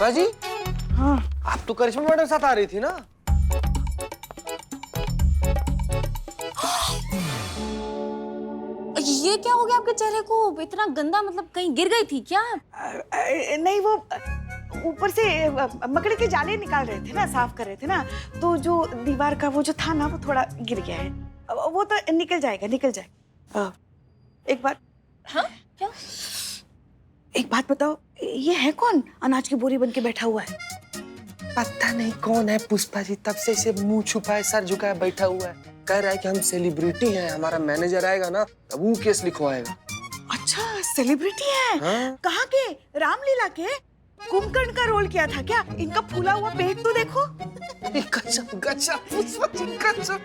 पुष्पा जी। हाँ आप तो करिश्मा मैडम साथ आ रही थी ना? ये क्या हो गया आपके चेहरे को? इतना गंदा, मतलब कहीं गिर गई थी क्या? नहीं, वो ऊपर से मकड़ी के जाले निकाल रहे थे ना, साफ कर रहे थे ना, तो जो दीवार का वो जो था ना, वो थोड़ा गिर गया है। वो तो निकल जाएगा, निकल जाएगा। एक बात। हाँ क्या? एक बात बताओ, ये है कौन अनाज की बोरी बन के बैठा हुआ है? पता नहीं कौन है पुष्पा जी, तब से इसे मुंह छुपाए सर झुकाए बैठा हुआ है। कह रहा है कि हम सेलिब्रिटी हैं, हमारा मैनेजर आएगा ना तब वो केस लिखवाएगा। अच्छा, सेलिब्रिटी है? हाँ? कहाँ के? रामलीला के? कुंभकर्ण का रोल किया था क्या? इनका फूला हुआ पेट तो देखो। गजब गजब पुष्पा जी, गजब।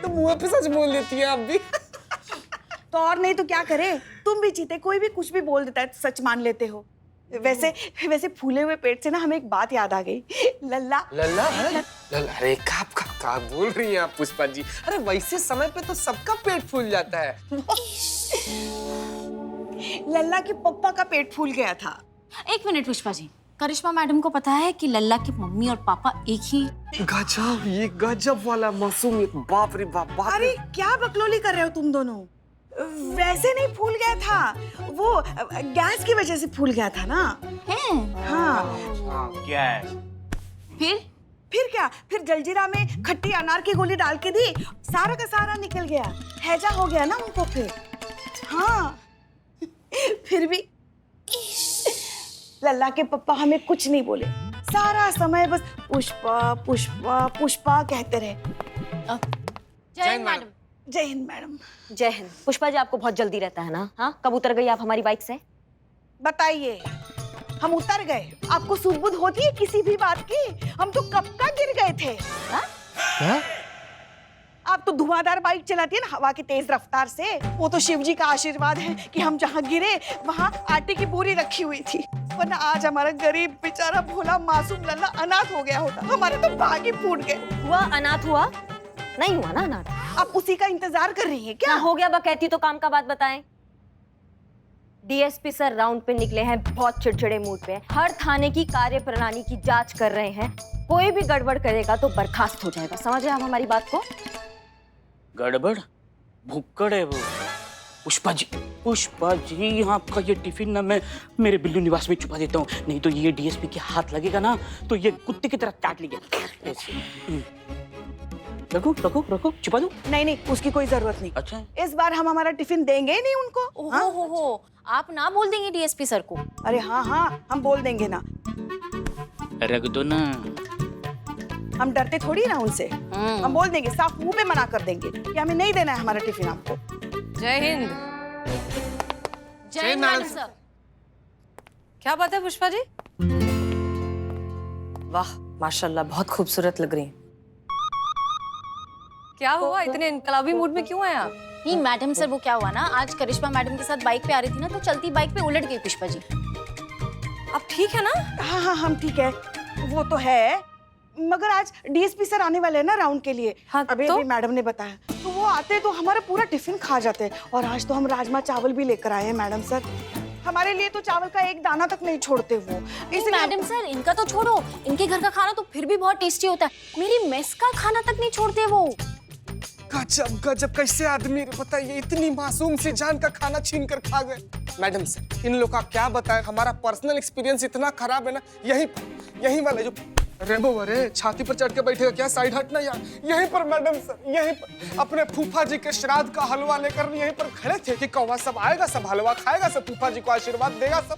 तो मुंह पे सच बोल देती है आप भी। तो और नहीं तो क्या करे, तुम भी जीते, कोई भी कुछ भी बोल देता है, सच मान लेते हो। वैसे फूले हुए पेट से ना हमें एक बात याद आ गई। लल्ला लल्ला है? लल्ला, अरे का बोल रही हैं आप पुष्पा जी? अरे वैसे समय पे तो सबका पेट फूल जाता है। लल्ला के पप्पा का पेट फूल गया था। एक मिनट पुष्पा जी, करिश्मा मैडम को पता है कि लल्ला की मम्मी और पापा एक ही? गजब, ये गजब वाला मासूमियत, बाप रे बाप, बाप रे। अरे क्या बकलोली कर रहे हो तुम दोनों? वैसे नहीं फूल गया था, वो गैस की वजह से फूल गया था ना। हैं? हाँ। गैस। फिर क्या? फिर जलजीरा में खट्टी अनार की गोली डाल के दी, सारा का सारा निकल गया, हैजा हो गया ना उनको फिर। हाँ। फिर भी लल्ला के पप्पा हमें कुछ नहीं बोले, सारा समय बस पुष्पा पुष्पा पुष्पा कहते रहे। जय हिंद मैडम। जय हिंद मैडम। जय हिंद। पुष्पा जी, आपको बहुत जल्दी रहता है ना? हाँ, कब उतर गई आप हमारी बाइक से? बताइए, हम उतर गए? आपको सुध-बुध होती है किसी भी बात की? हम तो कब का गिर गए थे। क्या? आप तो धुआंधार बाइक चलाती है ना हवा की तेज रफ्तार से, वो तो शिव जी का आशीर्वाद है कि हम जहाँ गिरे वहाँ आटे की बोरी रखी हुई थी, वरना आज हमारा गरीब बेचारा भोला मासूम लल्ला अनाथ हो गया होता। हमारे तो भाग ही फूट गए। हुआ अनाथ? हुआ नहीं हुआ ना अनाथ? आप उसी का इंतजार कर रही हैं क्या? क्या हो गया? कहती तो काम का बात बताएं। डीएसपी सर राउंड पे निकले हैं, बहुत चिड़चिड़े मूड पे। हर थाने की कार्य प्रणाली की जांच कर रहे हैं, कोई भी गड़बड़ करेगा तो बर्खास्त हो जाएगा। समझे आप हमारी बात को? गड़बड़? भुक्कड़ है वो। पुष्पा जी, आपका ये टिफिन ना मैं मेरे बिल्लू निवास में छुपा देता हूँ, नहीं तो ये डीएसपी के हाथ लगेगा ना तो ये कुत्ते की तरह काट लेगा। रखो, छुपा दो। नहीं, उसकी कोई जरूरत नहीं। अच्छा, इस बार हम हमारा टिफिन देंगे ही नहीं उनको। हो, आप ना बोल देंगे डीएसपी सर को? अरे हाँ, हम बोल देंगे ना। रख दो ना। हम डरते थोड़ी ना उनसे। हम बोल देंगे, साफ मुंह पे मना कर देंगे कि हमें नहीं देना है हमारा टिफिन आपको। जय हिंद। जय हिंद मैडम सर। क्या बात है पुष्पा जी? वाह माशाल्लाह, बहुत खूबसूरत लग रही हैं। क्या हुआ, इतने इनकलाबी मूड में क्यों आए आप? नहीं मैडम सर, वो क्या हुआ ना, आज करिश्मा मैडम के साथ बाइक पे आ रही थी ना, तो चलती बाइक पे उलट गई पुष्पा जी। आप ठीक है ना? हाँ, हम ठीक है। वो तो है, मगर आज डीएसपी सर आने वाले हैं ना राउंड के लिए। हाँ, अभी तो? मैडम ने बताया, तो वो आते तो हमारा पूरा टिफिन खा जाते। और आज तो हम राजमा चावल भी लेकर आए हैं मैडम सर। हमारे लिए तो चावल का एक दाना तक नहीं छोड़ते वो। इसलिए मैडम सर, इनका तो छोड़ो, इनके घर का खाना तो फिर भी बहुत टेस्टी होता है। मेरी मेस का खाना तक नहीं छोड़ते वो। गजब, कैसे आदमी बताइए, इतनी मासूम सी जान का खाना छीन कर खा गए। मैडम सर, इन लोग का क्या बताएं, हमारा पर्सनल एक्सपीरियंस इतना खराब है ना। यही वाले जो रेबो वरे छाती पर चढ़ के बैठेगा क्या, साइड हटना यार। यहीं पर मैडम सर, यहीं पर अपने फूफा जी के श्राद्ध का हलवा लेकर यहीं पर खड़े थे कि कौवा सब आएगा, सब हलवा खाएगा, सब फूफा जी को आशीर्वाद देगा सब।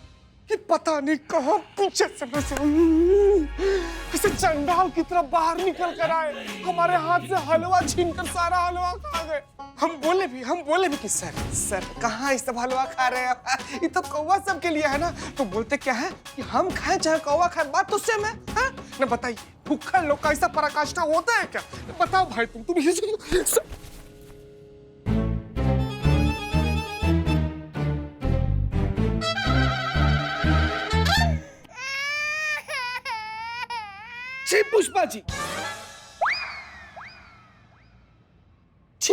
कि पता नहीं कहाँ पीछे से ऐसे चंडाल की तरह बाहर निकल कर आए, हमारे हाथ से हलवा छीन कर सारा हलवा खा गए। हम बोले भी कि सर कहाँ ये सब हलवा खा रहे हैं, ये तो कौवा सब के लिए है ना। तो बोलते क्या है कि हम खाएं चाहे कौवा खाए, बात तो सेम है। न बताइए, भूखा लोग का ऐसा पराकाष्ठा होता है क्या? बताओ भाई, तुम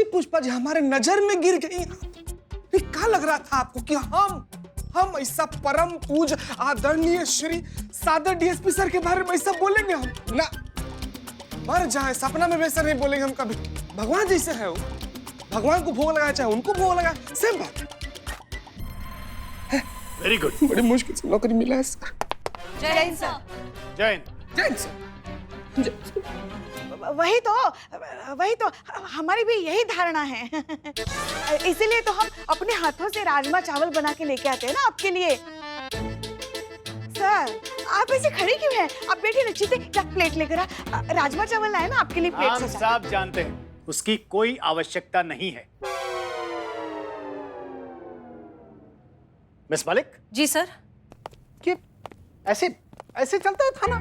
पुष्पा जी हमारे नजर में गिर गई। क्या लग रहा था आपको कि हम ऐसा परम पूज आदरणीय श्री सादर डीएसपी सर के बारे में ऐसा बोलेंगे हम ना, मर जाए सपना में वैसा नहीं बोलेंगे हम कभी। भगवान जैसे है वो, भगवान को भोग लगाया चाहे उनको भोग लगाया, सेम बात। Very good. बड़ी मुश्किल से नौकरी मिला है सर। जय हिंद सर। जय हिंद। जय हिंद सर। वही तो हमारी भी यही धारणा है। इसीलिए तो हम अपने हाथों से राजमा चावल बना के लेके आते हैं ना आपके लिए। सर आप ऐसे खड़े क्यों हैं? आप बैठिए, रचित प्लेट लेकर आ। राजमा चावल लाए ना आपके लिए, प्लेट हम सजा। सब जानते हैं उसकी कोई आवश्यकता नहीं है। मिस मलिक। जी सर। कि ऐसे ऐसे चलता है थाना?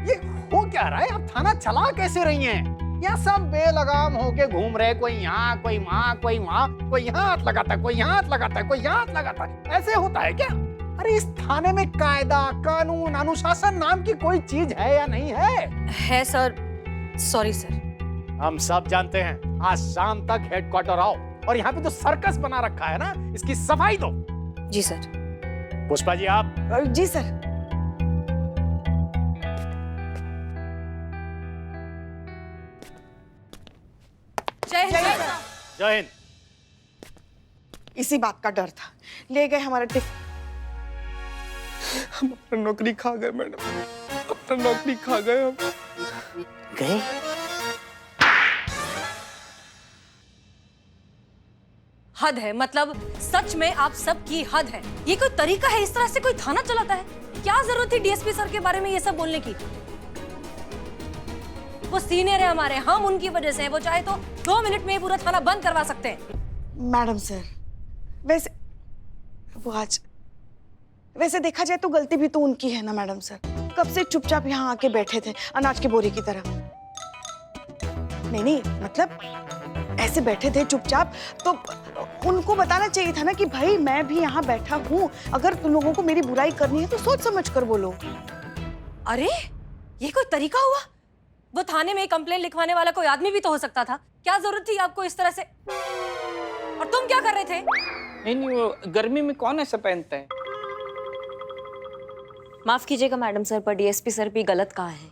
ये हो क्या रहा है? आप थाना चला कैसे रही हैं? यहाँ सब बेलगाम होके घूम रहे, कोई यहाँ कोई वहाँ कोई वहाँ, कोई यहाँ हाथ लगाता है, कोई यहाँ हाथ लगाता है, कोई यहाँ हाथ लगाता है। ऐसे होता है क्या? अरे इस थाने में कायदा कानून अनुशासन नाम की कोई चीज है या नहीं है? है सर। Sorry sir. हम सब जानते हैं। आज शाम तक हेडक्वार्टर आओ और यहाँ पे तो सर्कस बना रखा है ना, इसकी सफाई दो। जी सर। पुष्पा जी आप। जी सर। जय हिंद सर। जय हिंद। इसी बात का डर था, ले गए हमारा हम अपना नौकरी खा गए मैडम, अपना नौकरी खा गए हम। गए? हद है, मतलब सच में आप सबकी हद है। ये कोई तरीका है इस तरह से कोई थाना चलाता है? क्या जरूरत थी डीएसपी सर के बारे में ये सब बोलने की? वो सीनियर है हमारे, हम उनकी वजह से, वो चाहे तो 2 मिनट में ही पूरा थाना बंद करवा सकते हैं। मैडम सर, वैसे देखा जाए तो गलती भी तो उनकी है ना मैडम सर। कब से चुपचाप यहाँ आके बैठे थे अनाज की बोरी की तरह। नहीं मतलब ऐसे बैठे थे चुपचाप, तो उनको बताना चाहिए था ना कि भाई मैं भी यहाँ बैठा हूँ, अगर तुम लोगों को मेरी बुराई करनी है तो सोच समझ कर बोलो। अरे ये कोई तरीका हुआ? वो थाने में कंप्लेन लिखवाने वाला कोई आदमी भी तो हो सकता था। क्या जरूरत थी आपको इस तरह से? और तुम क्या कर रहे थे? नहीं, वो गर्मी में कौन ऐसा पहनता है? माफ कीजिएगा मैडम सर, पर डीएसपी सर भी गलत कहा है।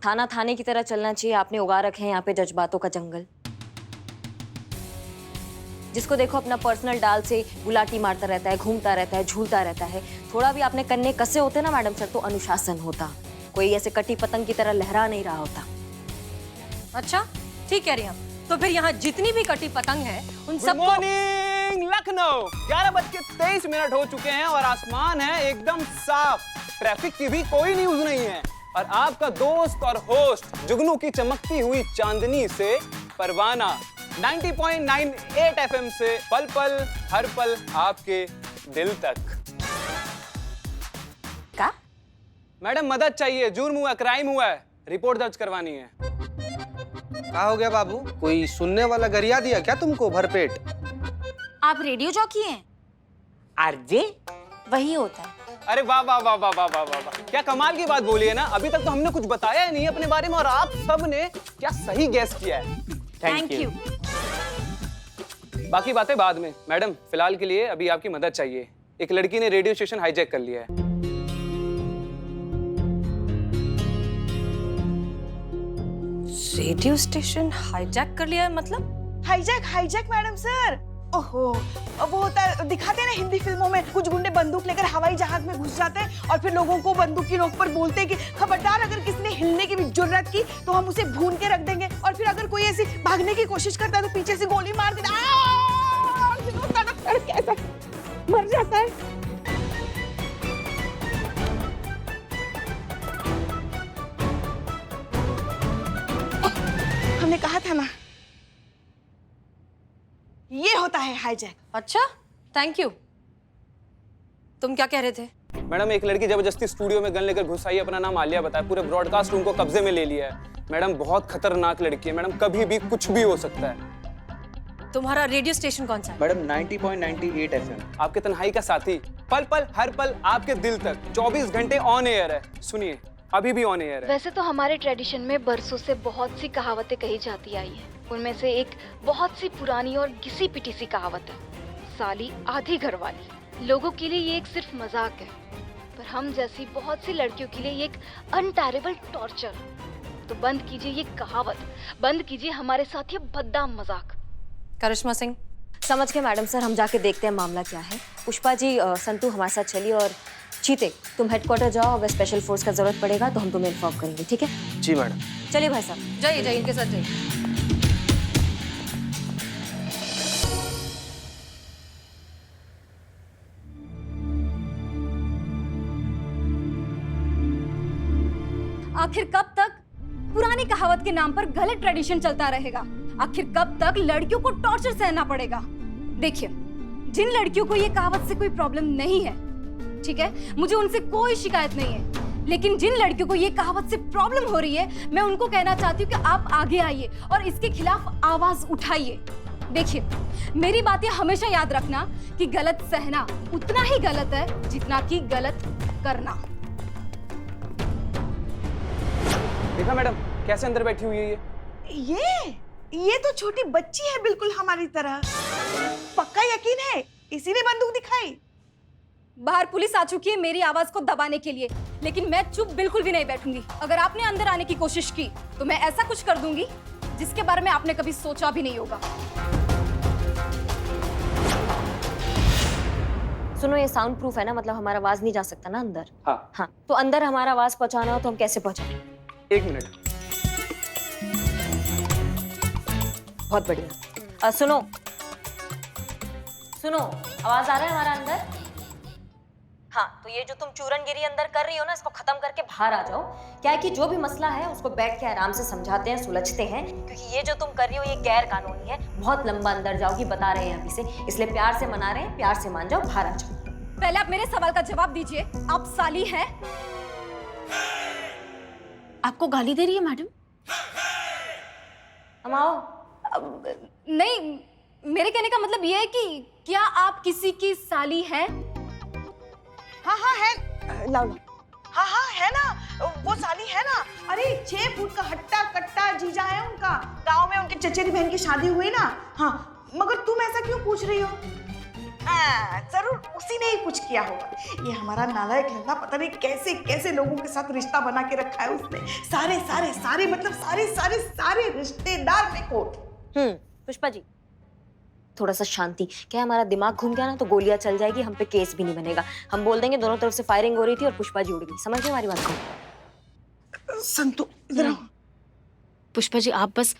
थाना थाने की तरह चलना चाहिए। आपने उगा रखे हैं यहाँ पे जज्बातों का जंगल। जिसको देखो अपना पर्सनल डाल से गुलाटी मारता रहता है, घूमता रहता है, झूलता रहता है। थोड़ा भी आपने कन्ने कसे होते ना मैडम सर तो अनुशासन होता। कोई ऐसे कटी पतंग की तरह लहरा नहीं रहा होता। अच्छा ठीक कह रही हैं। तो फिर यहाँ जितनी भी कटी पतंग है उन गुड सबको। मॉर्निंग लखनऊ। 11:23 हो चुके हैं और आसमान है एकदम साफ। ट्रैफिक की भी कोई न्यूज नहीं है और आपका दोस्त और होस्ट जुगनू की चमकती हुई चांदनी से परवाना 90.98 FM से पल पल हर पल आपके दिल तक। क्या? मैडम मदद चाहिए, जुर्म हुआ, क्राइम हुआ है, रिपोर्ट दर्ज करवानी है। क्या हो गया बाबू? कोई सुनने वाला गरिया दिया क्या तुमको भरपेट? आप रेडियो जॉकी हैं? आरजे? वही होता है। अरे वाह वाह वाह वाह वाह वाह वाह वाह, क्या कमाल की बात बोली है ना। अभी तक तो हमने कुछ बताया ही नहीं अपने बारे में और आप सब ने क्या सही गैस किया है। Thank you. बाकी बातें बाद में। मैडम फिलहाल के लिए अभी आपकी मदद चाहिए। एक लड़की ने रेडियो स्टेशन हाईजैक कर लिया है। रेडियो स्टेशन हाईजैक कर लिया है मतलब? Hijack madam sir. ओहो, वो होता है, दिखाते हैं ना हिंदी फिल्मों में, कुछ गुंडे बंदूक लेकर हवाई जहाज में घुस जाते हैं और फिर लोगों को बंदूक की नोक पर बोलते हैं कि खबरदार अगर किसी ने हिलने की भी जुर्रत की तो हम उसे भून के रख देंगे, और फिर अगर कोई ऐसी भागने की कोशिश करता है तो पीछे से गोली मार देता है, ऐसा मर जाता है। हमने कहा था ना, ये होता है हाईजैक। अच्छा थैंक यू। तुम क्या कह रहे थे? मैडम एक लड़की जबरदस्ती स्टूडियो में गन लेकर घुस आई, अपना नाम आलिया बताया, पूरे ब्रॉडकास्ट रूम को कब्जे में ले लिया है। मैडम बहुत खतरनाक लड़की है मैडम, कभी भी कुछ भी हो सकता है। तुम्हारा रेडियो स्टेशन कौन सा है? Madam 90.98 FM। आपके तन्हाई का साथी, पल पल हर पल आपके दिल तक, 24 घंटे ऑन एयर है। सुनिए, अभी भी ऑन एयर है। वैसे तो हमारे ट्रेडिशन में बरसों से बहुत सी कहावतें कही जाती आई हैं। उनमें से एक बहुत सी पुरानी और घिसी पिटी सी कहावत है, साली आधी घरवाली। लोगों के लिए ये एक सिर्फ मजाक है, पर हम जैसी बहुत सी लड़कियों के लिए ये एक अनटेरेबल टॉर्चर। तो बंद कीजिए ये कहावत, बंद कीजिए हमारे साथ ये बदनाम मजाक। करिश्मा सिंह, समझ के मैडम सर, हम जाके देखते हैं मामला क्या है। पुष्पा जी, संतू हमारे साथ चलिए, और चीते तुम हेडक्वार्टर जाओ, अगर स्पेशल फोर्स का जरूरत पड़ेगा तो हम तुम्हें इन्फॉर्म करेंगे, ठीक है? जी मैडम। चलिए भाई साहब। जाइए जाइए, इनके साथ जाइए। आखिर कब तक पुरानी कहावत के नाम पर गलत ट्रेडिशन चलता रहेगा? आखिर कब तक लड़कियों को टॉर्चर सहना पड़ेगा? देखिए, जिन लड़कियों को ये कहावत से कोई प्रॉब्लम नहीं है, ठीक है, मुझे उनसे कोई शिकायत नहीं है, लेकिन जिन लड़कियों को ये कहावत से प्रॉब्लम हो रही है, मैं उनको कहना चाहती हूँ कि आप आगे आइए और इसके खिलाफ आवाज उठाइए। देखिए, मेरी बातें हमेशा याद रखना कि गलत सहना उतना ही गलत है जितना कि गलत करना। देखा मैडम कैसे अंदर बैठी हुई है ये तो छोटी बच्ची है, बिल्कुल हमारी तरह। पक्का यकीन है, इसी ने बंदूक दिखाई। बाहर पुलिस आ चुकी है मेरी आवाज को दबाने के लिए, लेकिन मैं चुप बिल्कुल भी नहीं बैठूंगी। अगर आपने अंदर आने की कोशिश की तो मैं ऐसा कुछ कर दूंगी जिसके बारे में आपने कभी सोचा भी नहीं होगा। सुनो, ये साउंड प्रूफ है ना, मतलब हमारा आवाज नहीं जा सकता ना अंदर? हाँ। हाँ, तो अंदर हमारा आवाज पहुंचाना हो तो हम कैसे पहुंचाएं? 1 मिनट। बहुत बढ़िया। सुनो सुनो, आवाज आ रहा है हमारा अंदर? हाँ, तो ये जो तुम चूरनगिरी अंदर कर रही हो ना, इसको खत्म करके बाहर आ जाओ। क्या है कि जो भी मसला है उसको बैठ के आराम से समझाते हैं, सुलझते हैं, क्योंकि ये जो तुम कर रही हो ये गैर कानूनी है। बहुत लंबा अंदर जाओगी, बता रहे हैं अभी से, इसलिए प्यार से मना रहे हैं, प्यार से मान जाओ, बाहर आ जाओ। पहले आप मेरे सवाल का जवाब दीजिए, आप साली हैं? आपको गाली दे रही है मैडम? हम आओ। नहीं, मेरे कहने का मतलब ये है कि क्या आप किसी की साली हैं? हाँ है, लाओ। हाँ है ना, वो साली है ना। अरे 6 फुट का हट्टा कट्टा जीजा है उनका। गांव में उनके चचेरी बहन की शादी हुई ना। हाँ, मगर तुम ऐसा क्यों पूछ रही हो? जरूर उसी ने ही कुछ किया होगा। ये हमारा नालायक लंगा पता नहीं कैसे कैसे लोगों के साथ रिश्ता बना के रखा है उसने। सारे मतलब सारे रिश्तेदार में कोट। पुष्पा जी, थोड़ा सा शांति। क्या हमारा दिमाग घूम गया ना तो गोलियां चल जाएगी, हम पे केस भी नहीं बनेगा। हम बोल देंगे दोनों तरफ से फायरिंग हो रही थी और पुष्पा जी उड़ गई। समझ गए हमारी बात को? संतु, इधर आओ। पुष्पा जी आप बस।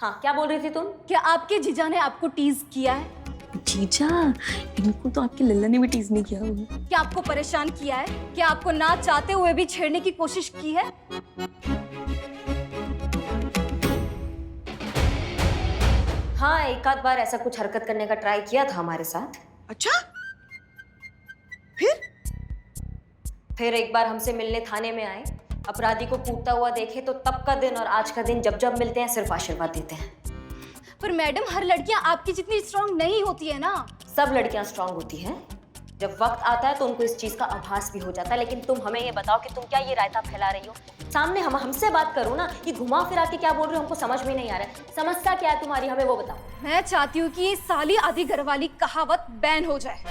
हाँ, क्या बोल रही थी तुम? क्या आपके जीजा ने आपको टीज किया है? जीजा, इनको तो आपकी लल्ला ने भी टीज नहीं किया होगा। क्या आपको परेशान किया है? क्या आपको ना चाहते हुए भी छेड़ने की कोशिश की है? हाँ, एक आध बार ऐसा कुछ हरकत करने का ट्राई किया था हमारे साथ। अच्छा, फिर एक बार हमसे मिलने थाने में आए, अपराधी को कूदता हुआ देखे तो तब का दिन और आज का दिन जब मिलते हैं सिर्फ आशीर्वाद देते हैं। पर मैडम, हर लड़कियां आपकी जितनी स्ट्रांग नहीं होती है ना। सब लड़कियां स्ट्रांग होती हैं, जब वक्त आता है तो उनको इस चीज का आभास भी हो जाता है। लेकिन तुम हमें ये बताओ कि तुम क्या ये रायता फैला रही हो? सामने हमसे बात करो ना, ये घुमा फिरा के क्या बोल रहे हो हमको समझ में नहीं आ रहा है। समस्या क्या है तुम्हारी, हमें वो बताओ। मैं चाहती हूँ कि ये साली आधी घर वाली कहावत बैन हो जाए।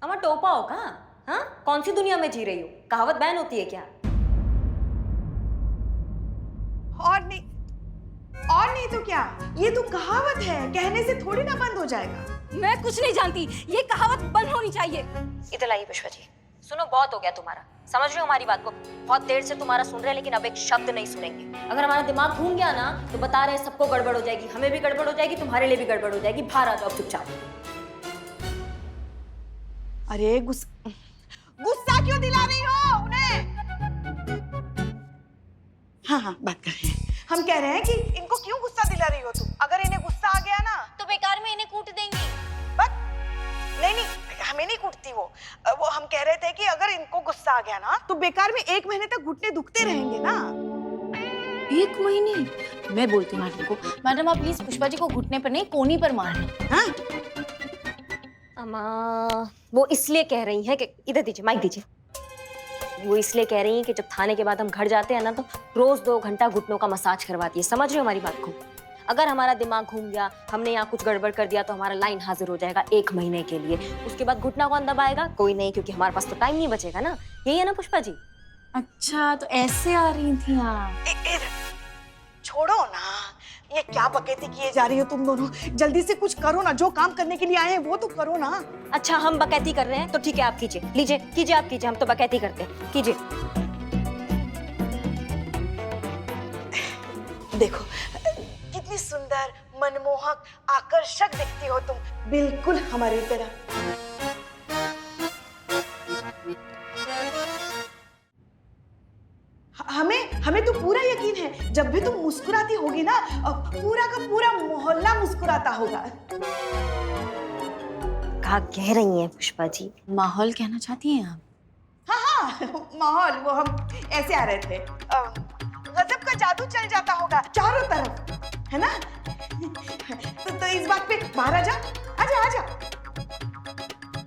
अमा टोपा हो का? हाँ, कौन सी दुनिया में जी रही हो? कहावत बैन होती है क्या? और नहीं तो क्या, ये तो कहावत है, कहने से थोड़ी ना बंद हो जाएगा। मैं कुछ नहीं जानती, ये कहावत बंद होनी चाहिए। इधर लाइए पुष्पा जी। सुनो, बहुत हो गया तुम्हारा, समझ रहे हो हमारी बात को? बहुत देर से तुम्हारा सुन रहे हैं लेकिन अब एक शब्द नहीं सुनेंगे। अगर हमारा दिमाग घूम गया ना तो बता रहे हैं सबको गड़बड़ हो जाएगी, हमें भी गड़बड़ हो जाएगी, तुम्हारे लिए भी गड़बड़ हो जाएगी। बाहर आ जाओ चुपचाप। अरे गुस्सा क्यों दिला रही हो उन्हें? हाँ, बात कर रहे हैं। हम कह रहे हैं कि इनको क्यों गुस्सा दिला रही हो तुम? अगर इन्हें गुस्सा आ गया ना तो बेकार में इन्हें कूट देंगी। नहीं, हमें नहीं कूटती वो हम कह रहे थे कि अगर इनको गुस्सा आ गया ना तो बेकार में 1 महीने तक घुटने दुखते रहेंगे ना। 1 महीने? मैं बोलती हूँ मैडम को, मैडम आप प्लीज पुष्पा जी को घुटने पर नहीं कोनी पर मारना। हाँ? अम्मा, वो इसलिए कह रही हैं कि इधर दीजिए, माइक दीजिए। वो इसलिए कह रही हैं कि जब थाने के बाद हम घर जाते हैं ना तो रोज 2 घंटा घुटनों का मसाज करवाती है। समझ रहे हो हमारी बात को? अगर हमारा दिमाग घूम गया, हमने यहाँ कुछ गड़बड़ कर दिया तो हमारा लाइन हाजिर हो जाएगा 1 महीने के लिए। उसके बाद घुटना कौन दबाएगा? कोई नहीं, क्योंकि हमारे पास तो टाइम नहीं बचेगा ना। यही है ना पुष्पा जी? अच्छा तो ऐसे आ रही थी आप? छोड़ो ना, ये क्या बकैती किए जा रही हो तुम दोनों? जल्दी से कुछ करो ना, जो काम करने के लिए आए हैं वो तो करो ना। अच्छा हम बकैती कर रहे हैं तो ठीक है, आप कीजिए, लीजिए कीजिए, आप कीजिए, हम तो बकैती करते हैं, कीजिए। देखो कितनी सुंदर, मनमोहक, आकर्षक दिखती हो तुम, बिल्कुल हमारी तरह। हमें तो पूरा यकीन है, जब भी तुम मुस्कुराती होगी ना, पूरा का पूरा मोहल्ला मुस्कुराता होगा। कहा कह रही हैं पुष्पा जी? माहौल कहना चाहती हैं आप? हाँ, माहौल, वो हम ऐसे आ रहे थे। गजब का जादू चल जाता होगा चारों तरफ, है ना? तो इस बात पे बाहर आ जा, आजा आजा।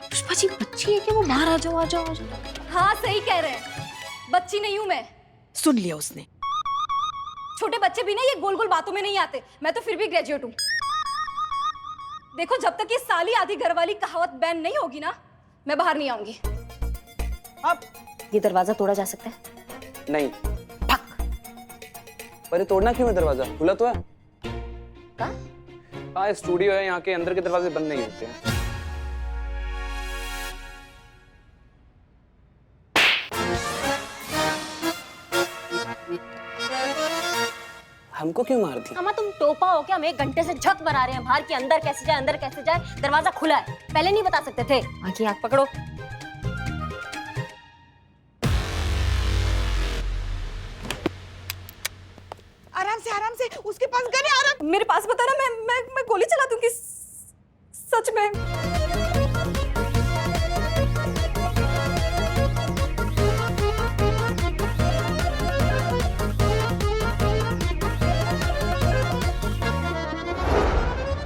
पुष्पा जी बच्ची है क्या वो? बाहर आ जाओ, आ जाओ, आ जाओ। हाँ सही कह रहे हैं, बच्ची नहीं हूं मैं। सुन लिया उसने। छोटे बच्चे भी ना ये गोल गोल बातों में नहीं आते, मैं तो फिर भी ग्रेजुएट हूँ। देखो जब तक ये साली आधी घर वाली कहावत बैन नहीं होगी ना, मैं बाहर नहीं आऊंगी। अब ये दरवाजा तोड़ा जा सकता है? नहीं। पर ये तोड़ना क्यों है? दरवाजा खुला तो है। कहाँ स्टूडियो है, यहाँ के अंदर के दरवाजे बंद नहीं होते हैं। हमको क्यों मार दी? अम्मा तुम टोपा हो क्या? हम 1 घंटे से झक बना रहे हैं बाहर की, अंदर कैसे जाए, अंदर कैसे जाए, दरवाजा खुला है। पहले नहीं बता सकते थे? आंखें आंख पकड़ो। आराम से, उसके पास गन है। आराम। मेरे पास बता ना, मैं गोली चला दूंगी सच में।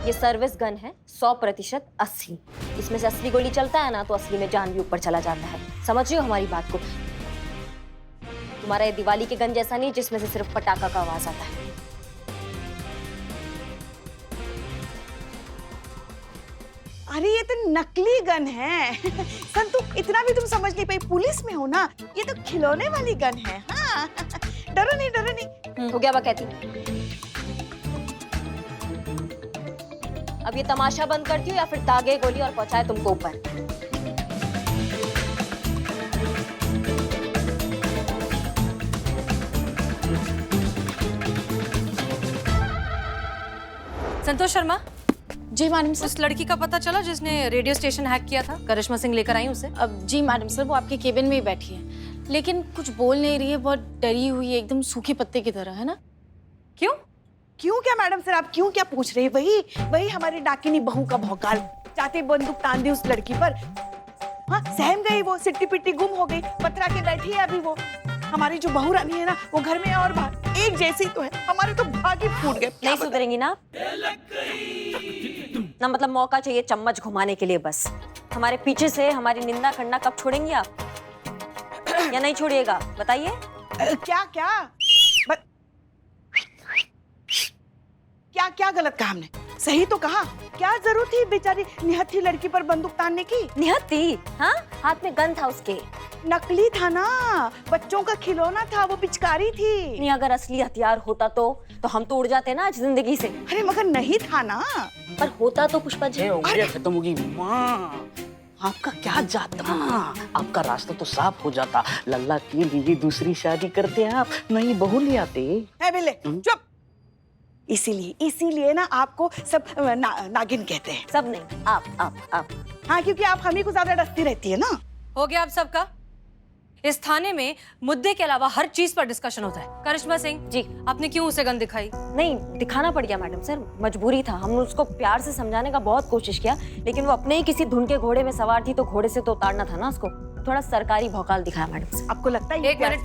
ये सर्विस गन है 100% असली। इसमें से असली गोली चलता है ना तो असली में जान भी ऊपर चला जाता है। समझ रहे हो हमारी बात को? तुम्हारा ये दिवाली के गन जैसा नहीं जिसमें से सिर्फ पटाखा का आवाज आता है। अरे ये तो नकली गन है। संतु इतना भी तुम समझ नहीं पाई, पुलिस में हो ना, ये तो खिलौने वाली गन है। हाँ, डरो नहीं। हो गया बकैती। अब ये तमाशा बंद करती हो या फिर दागे गोली और पहुंचाए तुमको ऊपर। संतोष शर्मा। जी मैडम सर। उस लड़की का पता चला जिसने रेडियो स्टेशन हैक किया था? करिश्मा सिंह लेकर आई उसे? अब जी मैडम सर, वो आपके केबिन में ही बैठी है, लेकिन कुछ बोल नहीं रही है, बहुत डरी हुई है, एकदम सूखे पत्ते की तरह, है ना? क्यों क्या मैडम सर, आप क्यों क्या पूछ रहे हैं? वही हमारी डाकिनी बहू का भौकाल। जाते बंदूक तान दी उस लड़की पर। हाँ, सहम गई वो, सिट्टी पिट्टी गुम हो गई, पतरा के बैठी है अभी वो। हमारी जो बहू रानी है ना, वो घर में और बाहर एक जैसी तो है। हमारे तो भाग ही फूट गए। नहीं सुधरेंगी ना? ना मतलब मौका चाहिए चम्मच घुमाने के लिए बस। हमारे पीछे से हमारी निंदा करना कब छोड़ेंगी आप? या नहीं छोड़िएगा? बताइए। क्या गलत कहा हमने? सही तो कहा। क्या जरूरत थी बेचारी निहत्थी लड़की पर बंदूक तानने की? निहत्थी? हाँ, हाथ में गन था उसके। नकली था ना, बच्चों का खिलौना था, वो पिचकारी थी। नहीं, अगर असली हथियार होता तो हम तो उड़ जाते ना आज जिंदगी से। अरे मगर नहीं था ना। पर होता तो पुष्पा जी। उंगलियां खत्म होगी। माँ आपका क्या जाता, आपका रास्ता तो साफ हो जाता। लल्ला के लिए दूसरी शादी करते आप, नई बहू ले आते। बिल्ले चुप। इसीलिए ना आपको सब नागिन कहते हैं। सब नहीं, आप। हाँ, क्योंकि आप हमें को ज्यादा डरती रहती है ना। हो गया आप सबका? इस थाने में मुद्दे के अलावा हर चीज पर डिस्कशन होता है। करिश्मा सिंह जी, आपने क्यों उसे गन दिखाई? नहीं दिखाना पड़ गया मैडम सर, मजबूरी था। हमने उसको प्यार से समझाने का बहुत कोशिश किया, लेकिन वो अपने ही किसी धुन के घोड़े में सवार थी, तो घोड़े से तो उतारना था ना उसको। थोड़ा सरकारी भौकाल दिखाया मैडम सर। आपको लगता है? एक मिनट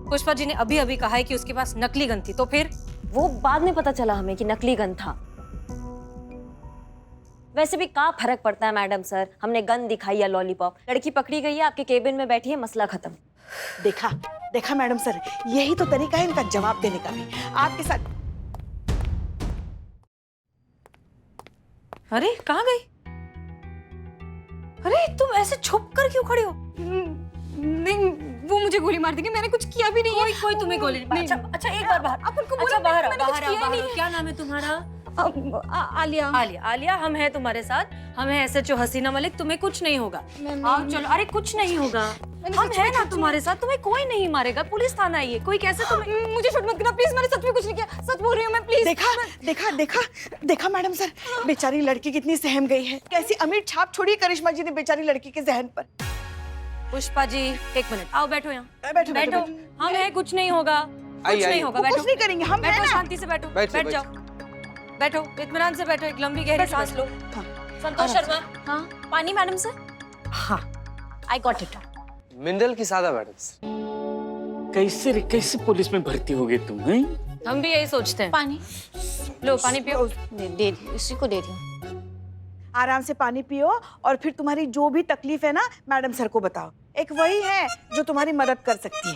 पुष्पा जी ने अभी कहा है कि उसके पास नकली गन थी, तो फिर? वो बाद में पता चला हमें कि नकली गन था। वैसे भी क्या फर्क पड़ता है मैडम सर, हमने गन दिखाई या लॉलीपॉप, लड़की पकड़ी गई है, आपके केबिन में बैठी है, मसला खत्म। देखा देखा मैडम सर, यही तो तरीका है इनका जवाब देने का भी। आपके साथ अरे कहाँ गई? अरे तुम ऐसे छुप कर क्यों खड़ी हो? नहीं, वो मुझे गोली मार देंगे, मैंने कुछ किया भी नहीं है। कोई तुम्हें गोली नहीं। अच्छा अच्छा, एक बार बाहर। आप उनको अच्छा बोलो, बाहर आओ, मैंने कुछ बाहर आओ, किया ही बाहर नहीं आओ। क्या नाम है तुम्हारा? आलिया। आलिया। आलिया, हम हैं तुम्हारे साथ, हम हैं SHO हसीना मलिक, तुम्हें कुछ नहीं होगा। आओ चलो। अरे कुछ नहीं होगा, हम हैं ना तुम्हारे साथ, तुम्हें कोई नहीं मारेगा। पुलिस थाना है ये, कोई कैसे तुम्हें। मुझे शूट मत करना प्लीज, मैंने सच में कुछ नहीं किया, सच बोल रही हूँ मैं, प्लीज। देखा देखा देखा देखा मैडम सर, बेचारी लड़की कितनी सहम गई है, कैसी अमीर छाप छोड़ी करिश्मा जी ने बेचारी लड़की के जहन पर। पुष्पा जी एक मिनट, आओ बैठो यहाँ। बैठो बैठो, हम हैं, कुछ नहीं होगा, कुछ नहीं होगा। वो बैठो, कुछ नहीं करेंगे, हम हैं बैठो, ना। शांति से बैठो, बैठ जाओ, बैठो, इत्मीनान से बैठो, एक लंबी गहरी सांस लो। संतोष शर्मा। हाँ पानी मैडम सर। हाँ, आई गॉट इट। मिनरल की सादा मैडम। कैसे पुलिस में भर्ती हो गए तुम हैं? हम भी यही सोचते हैं। पानी लो पानी पियो। दे रही हूँ, इसी को दे रही हूँ। आराम से पानी पियो और फिर तुम्हारी जो भी तकलीफ है ना मैडम सर को बताओ, एक वही है जो तुम्हारी मदद कर सकती है।